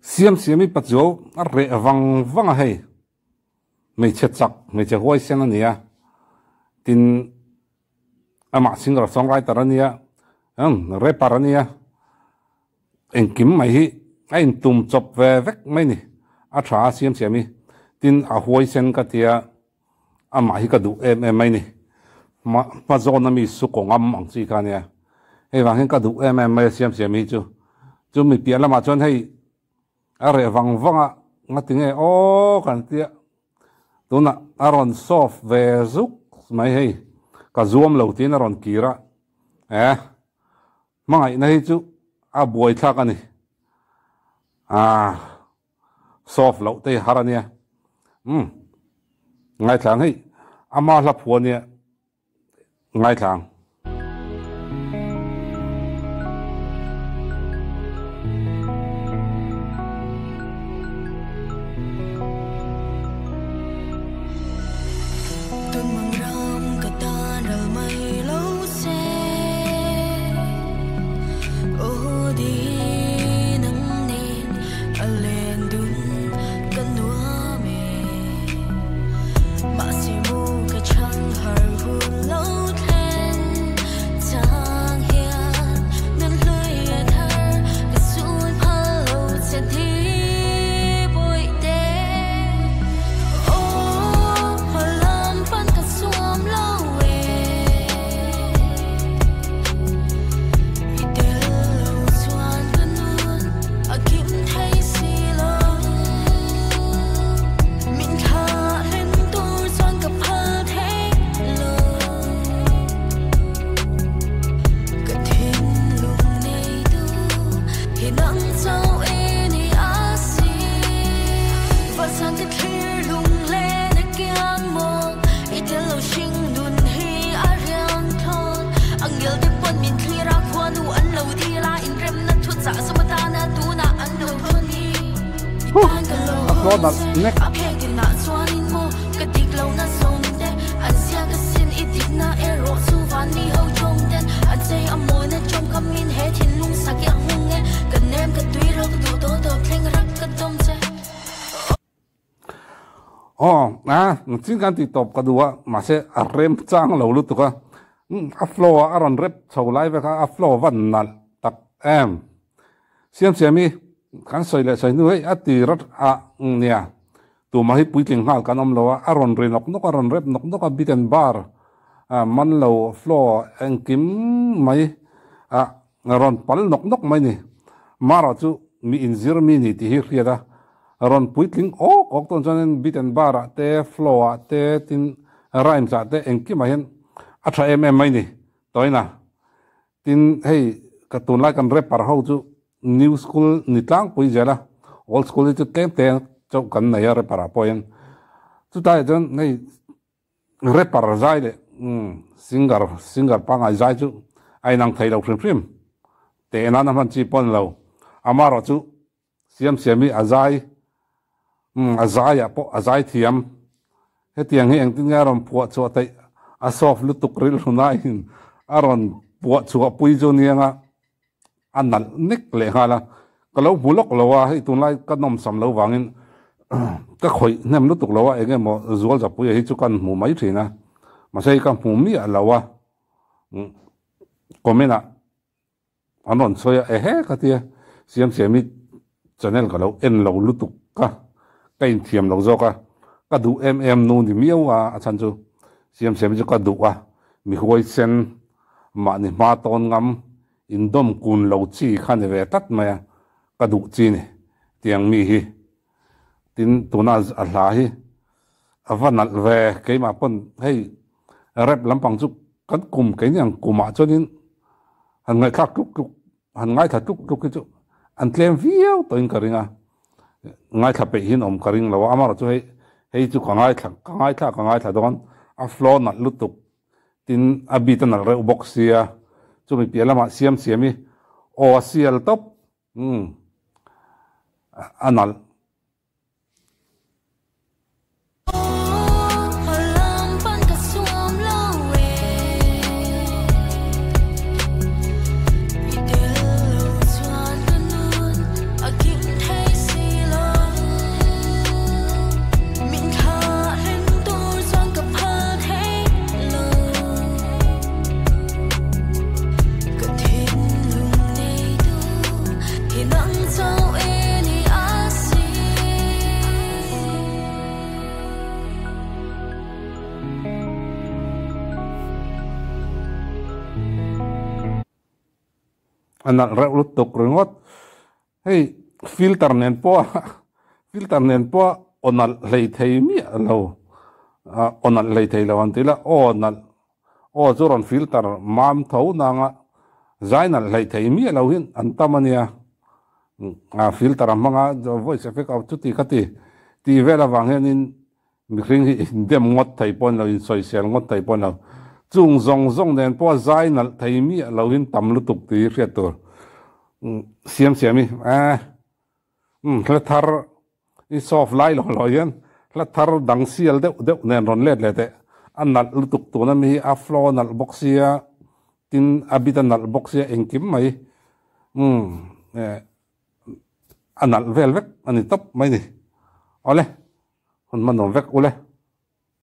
xiêm xiêm mi bắt dấu à rệ vang vang à hay mấy chết chắc mấy chết hoài xem anh nhá tin à mà sinh ra songwriter anh nhá rapper anh nhá anh kim mày hi anh tum chop về vek mấy nè à trả xiêm xiêm mi tin à hoài xem cái tia à mà hi cái đủ em mấy nè mà do nó mi su công âm mang gì cái nè hay vang hin cái đủ em mấy xiêm xiêm mi chú mi bia là mà chọn hay à rệ vang vang à ngắt tiếng nghe ô cái tia tụi nó aron soft về giúp mấy hay cả zoom lâu tiên aron kira mà ngày nay chú à buổi thắc anh soft lâu tây hara nè ngày tháng hay ama lap huan nè ngày tháng chính cái tiếp tục cái đó mà sẽ rem trang lâu lúc đó upload aron rep sau lại với cái upload vẫn là tập em xem mi kan soi le soi nuôi ati rat nè tụi mà hít bụi kinh hal kan om lo aron re nok aron rep nok a biten bar man lo floor anh kim mai aron pal nok mai nè maro chu mi in zero minute hi riada aron puitling ok ton chanen biten bar te floor te tin rhyme cha te anh kim mai acha mai nè toina tin hey katun lai kan rep par ho chu new school nitlang pui jela old school chu tem cho kan na ya repara poen chu ta jon nei repara zai le singer pa ngai zai chu ai nang thai lo phrim te na man chi pon lo amaro chu siami azai azai thiam he tiang he ang tin nga rom puat chu tai a soft lutuk ril hunai aron puat chu pui jo nianga anal nik le hala kalau bulok lawa hi tunlai kanom sam lo wangin ka khoi nem lu tuk lawa enge mo zual za pui hi chu kan mu mai thina ma sei kan mu mi alawa komena anon soya he ka tia siami channel ka lo en lo lu tuk ka kain thiam lo zo ka du nu ni miawa a chan chu siami chu ka du wa mi huai sen ma ni ma ton ngam indom kun lo chi khan ve tat maya ka du chi ni tiang mi hi tin tuna a hi avanal ve ke ma pon hei rep lampang chu kan kum ke nyang kuma chonin han ngai khak tuk han ngai tha tuk chu an tlem viau to in karinga ngai tha pe hin om karing lo amar chu hei chu ka ngai tha don a flow na lutuk tin abitan al re boxia chu mi pialama siami o sial top anal Anak rep lutuk ringot hey filter nen po onal lei thei mi lo onal lei thei lo antila onal o zoron filter mam tho nanga zainal lei thei mi lo hin antamania filter manga voice effect out tuti khati ti vela wanghenin mikring dem ngot thei pon lo in social ngot thei pon lo chung zong nen po zainal thei mi lo hin tam lutuk ti riatur siam la thar i soft lai lo yan la thar dang sial de nen ron let te anal lutuk tu na mi aflo nal boxia tin abita nal boxia engkim mai anal velvek ani top mai ni ole hon manom vek ule